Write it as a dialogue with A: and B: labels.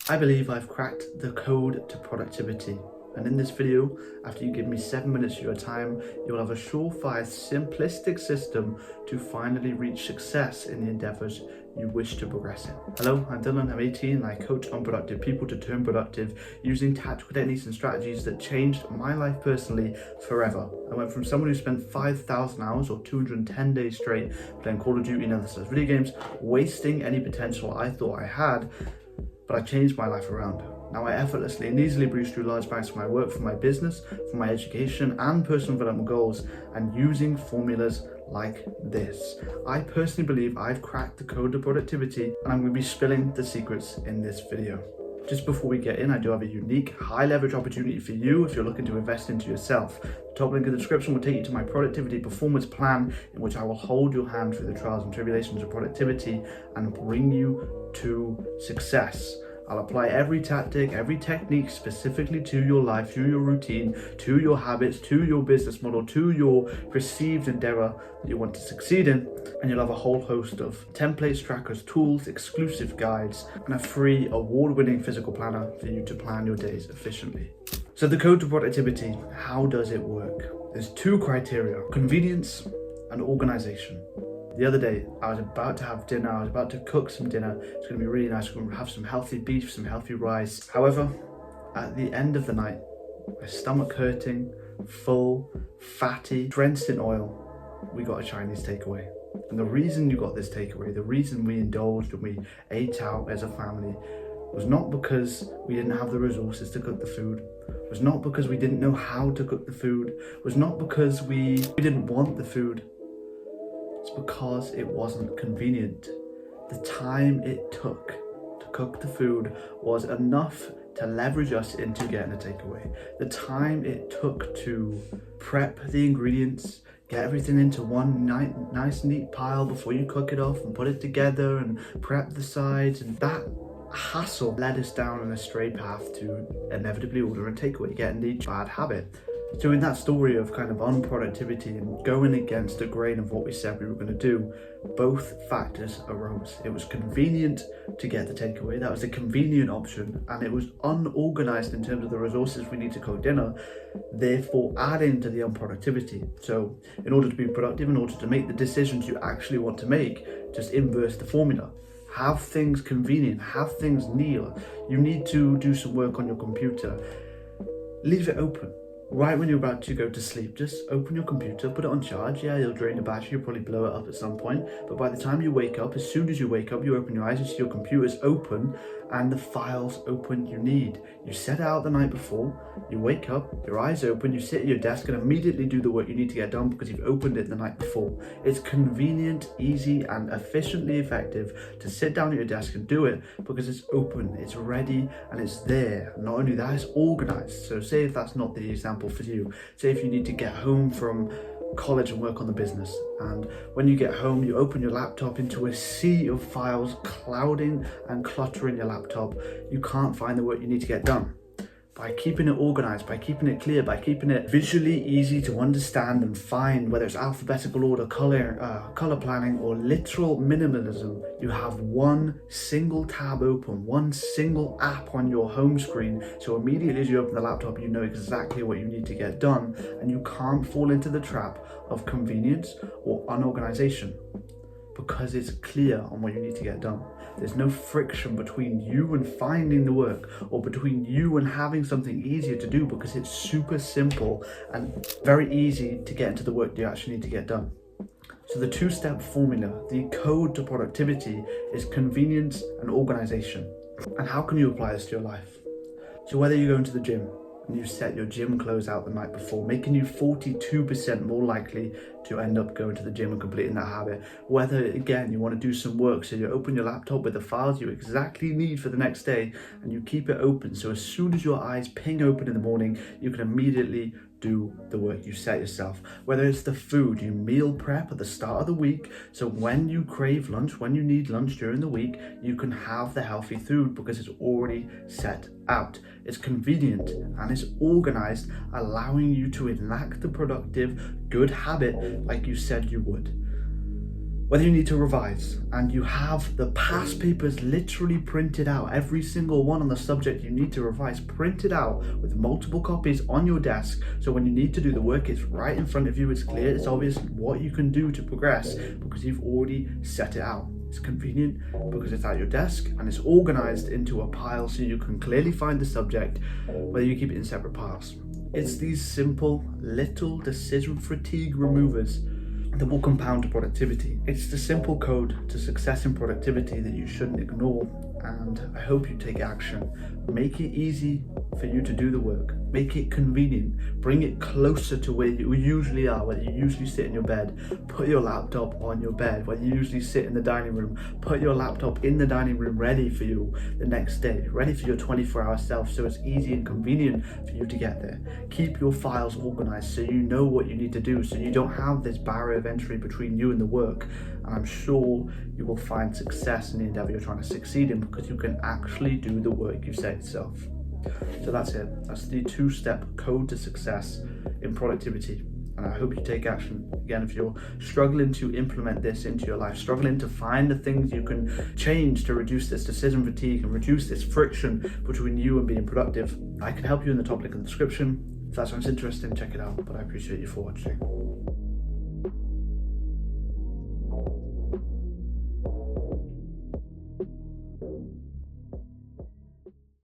A: I believe I've cracked the code to productivity. And in this video, after you give me 7 minutes of your time, you'll have a surefire, simplistic system to finally reach success in the endeavors you wish to progress in. Hello, I'm Dylan, I'm 18 and I coach unproductive people to turn productive using tactical techniques and strategies that changed my life personally forever. I went from someone who spent 5,000 hours or 210 days straight playing Call of Duty and other such video games, wasting any potential I thought I had, but I changed my life around. Now I effortlessly and easily breeze through large banks for my work, for my business, for my education and personal development goals, and using formulas like this. I personally believe I've cracked the code to productivity, and I'm going to be spilling the secrets in this video. Just before we get in, I do have a unique high leverage opportunity for you if you're looking to invest into yourself. The top link in the description will take you to my productivity performance plan, in which I will hold your hand through the trials and tribulations of productivity and bring you to success. I'll apply every tactic, every technique specifically to your life, to your routine, to your habits, to your business model, to your perceived endeavor that you want to succeed in. And you'll have a whole host of templates, trackers, tools, exclusive guides, and a free award-winning physical planner for you to plan your days efficiently. So the code to productivity, how does it work? There's two criteria: convenience and organization. The other day, I was about to have dinner, I was about to cook some dinner. It's going to be really nice, we're going to have some healthy beef, some healthy rice. However, at the end of the night, my stomach hurting, full, fatty, drenched in oil, we got a Chinese takeaway. And the reason you got this takeaway, the reason we indulged and we ate out as a family, was not because we didn't have the resources to cook the food, was not because we didn't know how to cook the food, was not because we didn't want the food. It's because it wasn't convenient. The time it took to cook the food was enough to leverage us into getting a takeaway. The time it took to prep the ingredients, get everything into one nice neat pile before you cook it off and put it together and prep the sides, and that hassle led us down an astray path to inevitably order a takeaway, getting each bad habit. So in that story of kind of unproductivity and going against the grain of what we said we were going to do, both factors arose. It was convenient to get the takeaway, that was a convenient option, and it was unorganized in terms of the resources we need to cook dinner, therefore adding to the unproductivity. So in order to be productive, in order to make the decisions you actually want to make, just inverse the formula. Have things convenient, have things near. You need to do some work on your computer. Leave it open. Right when you're about to go to sleep, just open your computer, put it on charge. Yeah, you'll drain the battery, you'll probably blow it up at some point. But by the time you wake up, as soon as you wake up, you open your eyes, you see your computer's open and the files open you need. You set it out the night before, you wake up, your eyes open, you sit at your desk and immediately do the work you need to get done because you've opened it the night before. It's convenient, easy and efficiently effective to sit down at your desk and do it because it's open, it's ready and it's there. Not only that, it's organized. So say if that's not the example for you, say if you need to get home from college and work on the business, and when you get home you open your laptop into a sea of files clouding and cluttering your laptop, you can't find the work you need to get done. By keeping it organized, by keeping it clear, by keeping it visually easy to understand and find, whether it's alphabetical order, color planning, or literal minimalism, you have one single tab open, one single app on your home screen. So immediately as you open the laptop, you know exactly what you need to get done, and you can't fall into the trap of convenience or unorganization because it's clear on what you need to get done. There's no friction between you and finding the work or between you and having something easier to do because it's super simple and very easy to get into the work you actually need to get done. So the two-step formula, the code to productivity, is convenience and organization. And how can you apply this to your life? So whether you go into the gym and you set your gym clothes out the night before, making you 42% more likely to end up going to the gym and completing that habit. Whether, again, you want to do some work, so you open your laptop with the files you exactly need for the next day and you keep it open. So as soon as your eyes ping open in the morning, you can immediately do the work you set yourself. Whether it's the food, you meal prep at the start of the week, so when you crave lunch, when you need lunch during the week, you can have the healthy food because it's already set out. It's convenient and it's organized, allowing you to enact the productive, good habit like you said you would. Whether you need to revise and you have the past papers literally printed out, every single one on the subject you need to revise printed out with multiple copies on your desk, so when you need to do the work, it's right in front of you, it's clear, it's obvious what you can do to progress because you've already set it out. It's convenient because it's at your desk and it's organized into a pile so you can clearly find the subject, whether you keep it in separate piles. It's these simple little decision fatigue removers that will compound to productivity. It's the simple code to success in productivity that you shouldn't ignore, and I hope you take action. Make it easy for you to do the work. Make it convenient. Bring it closer to where you usually are, whether you usually sit in your bed. Put your laptop on your bed. Whether you usually sit in the dining room, put your laptop in the dining room ready for you the next day, ready for your 24-hour self, so it's easy and convenient for you to get there. Keep your files organized so you know what you need to do, so you don't have this barrier of entry between you and the work. And I'm sure you will find success in the endeavor you're trying to succeed in because you can actually do the work you set yourself. So that's it. That's the 2-step code to success in productivity. And I hope you take action. Again, if you're struggling to implement this into your life, struggling to find the things you can change to reduce this decision fatigue and reduce this friction between you and being productive, I can help you in the top link in the description. If that sounds interesting, check it out. But I appreciate you for watching.